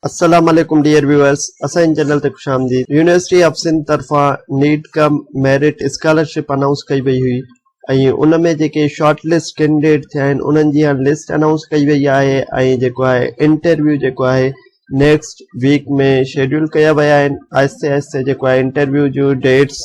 अस्सलाम वालेकुम dear viewers, असां चैनल ते खुशामदीद। यूनिवर्सिटी ऑफ सिंध तरफा neat cum merit scholarship announce कई वई हुई ऐं उन में जेके शॉर्ट लिस्ट कैंडिडेट थिया आहिनि उन्हनि जी हाणे लिस्ट अनाउंस कई वई आहे ऐं जेको आहे इंटरव्यू जेको आहे नेक्स्ट वीक में शेड्यूल कया विया आहिनि। आहिस्ते आहिस्ते जेको आहे इंटरव्यू जूं डेट्स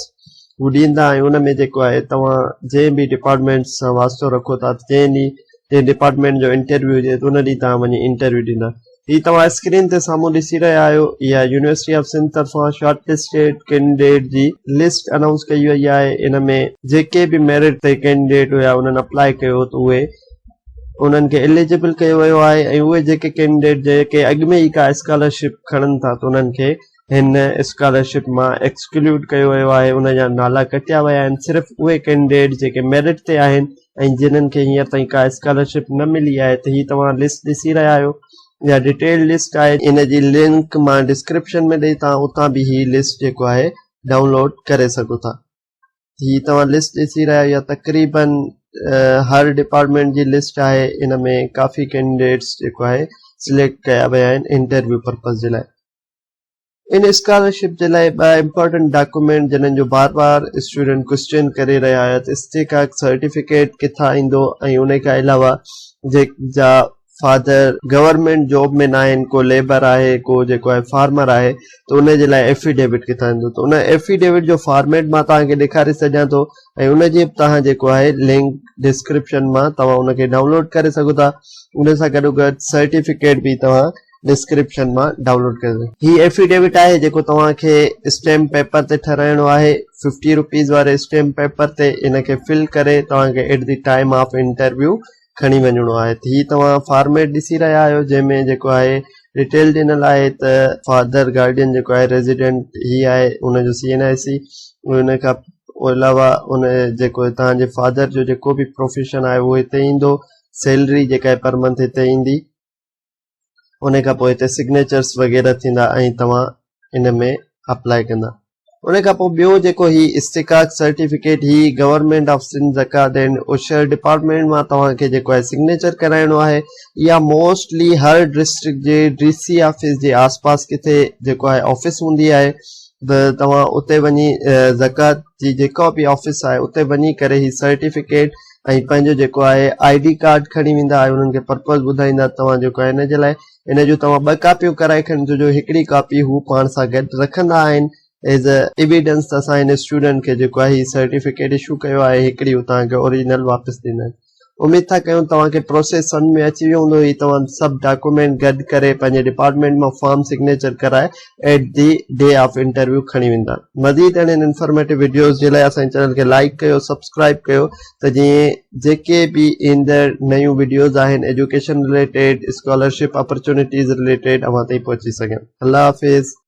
हू ॾींदा ऐं उन में जेको आहे तव्हां जंहिं बि डिपार्टमेंट सां वास्तो रखो था जंहिं डिपार्टमेंट जो इंटरव्यू हुजे उन ॾींहुं तव्हां वञी इंटरव्यू ॾींदा। ही तव्हां स्क्रीन ते साम्हूं ॾिसी रहिया आहियो, इहा यूनिवर्सिटी ऑफ सिंध तरफ़ां शॉर्ट लिस्टेड कैंडिडेट जी लिस्ट अनाउंस कई वई आहे। इन में जेके बि मेरिट ते कैंडिडेट हुया उन्हनि अप्लाई कयो त उहे उन्हनि खे एलिजिबल कयो वियो आहे ऐं उहे जेके कैंडिडेट जेके अॻु में ई का स्कॉलरशिप खणनि था त उन्हनि खे हिन स्कॉलरशिप मां एक्सक्लूड कयो वियो आहे, उन जा नाला कटिया विया आहिनि। सिर्फ़ु उहे कैंडिडेट जेके मेरिट ते आहिनि ऐं जिन्हनि खे हींअर ताईं का स्कॉलरशिप न मिली आहे त ही तव्हां लिस्ट ॾिसी रहिया आहियो। या डिटेल लिस्ट आहे, इन जी लिंक मां डिस्क्रिप्शन में ॾेई तव्हां उतां बि ही लिस्ट जेको आहे डाउनलोड करे सघो था। ही तव्हां लिस्ट ॾिसी रहिया आहियो, या तक़रीबन हर डिपार्टमेंट जी लिस्ट आहे। इन में काफ़ी कैंडिडेट्स जेको आहे सिलेक्ट कया विया आहिनि इंटरव्यू पर्पज़ जे लाइ। इन स्कॉलरशिप जे लाइ ॿ इम्पोर्टेंट डॉक्यूमेंट जिन्हनि जो बार बार स्टूडेंट क्वेश्चन करे रहिया आहिया त इस्तेकाक सर्टिफिकेट किथां ईंदो ऐं उन खां अलावा जा फादर गवर्नमेंट जॉब में न आहिनि, को लेबर आहे, को जेको आहे फार्मर आहे, त उन जे लाइ एफिडेविट किथां ईंदो। त उन एफिडेविट जो फॉर्मेट मां तव्हांखे ॾेखारे सघां थो ऐं उन जी तव्हां जेको आहे लिंक डिस्क्रिप्शन मां तव्हां उनखे डाउनलोड करे सघो था। उन सां गॾोगॾु सर्टिफिकेट बि तव्हां डिस्क्रिप्शन मां डाउनलोड करे सघो। ही एफिडेविट आहे जेको तव्हांखे स्टैम्प पेपर ते ठाराइणो आहे। 50 रुपीज़ वारे स्टैम्प पेपर ते इन खे फिल करे तव्हांखे at the time of interview खणी वञिणो आहे। त ही तव्हां फॉर्मेट ॾिसी रहिया आहियो जंहिंमें जेको आहे डिटेल ॾिनल आहे त फादर गार्डियन जेको आहे रेजिडेंट ही आहे, उनजो CNIC। उन खां अलावा उन जेको तव्हांजे फादर जो जेको बि प्रोफेशन आहे उहो हिते ईंदो, सैलरी जेका आहे पर मंथ हिते ईंदी। उन खां पोइ हिते सिग्नेचर्स वग़ैरह थींदा ऐं तव्हां इन में अप्लाई कंदा। उन खां पोइ ॿियो जेको ही इस्तिकाक सर्टिफिकेट ही गवर्नमेंट ऑफ सिंध ज़कात एंड उशर डिपार्टमेंट मां तव्हांखे जेको आहे सिग्नेचर कराइणो आहे। या मोस्टली हर डिस्ट्रिक्ट जे DC ऑफिस जे आसपास किथे जेको आहे ऑफिस हूंदी आहे त तव्हां उते वञी ज़कात जी जेको बि ऑफिस आहे उते वञी करे ही सर्टिफिकेट ऐं पंहिंजो जेको आहे ID कार्ड खणी वेंदा ऐं उन्हनि खे पर्पज़ ॿुधाईंदा। तव्हां जेको आहे इन जे लाइ इन जूं तव्हां 2 कापियूं कराए खणिजो, जो हिकिड़ी कापी हू पाण सां गॾु रखंदा आहिनि एज अ एविडेंस। त असां हिन स्टूडेंट खे जेको आहे सर्टिफिकेट इशू कयो आहे, हिकिड़ी तव्हांखे ओरिजिनल वापसि ॾींदा आहिनि। उमेद था कयूं तव्हांखे प्रोसेस सम्झ में अची वियो हूंदो। ही तव्हां सभु डॉक्यूमेंट गॾु करे पंहिंजे डिपार्टमेंट मां फॉर्म सिग्नेचर कराए at the day of interview खणी वेंदा। मज़ीद अहिड़नि इंफॉर्मेटिव वीडियोज़ जे लाइ असांजे चैनल खे लाइक कयो, सब्सक्राइब कयो, त जीअं जेके बि ईंदड़ नयूं वीडियोज़ आहिनि education related, scholarship opportunities related अव्हां ताईं पहुची सघनि। अल्लाह हाफ़िज़।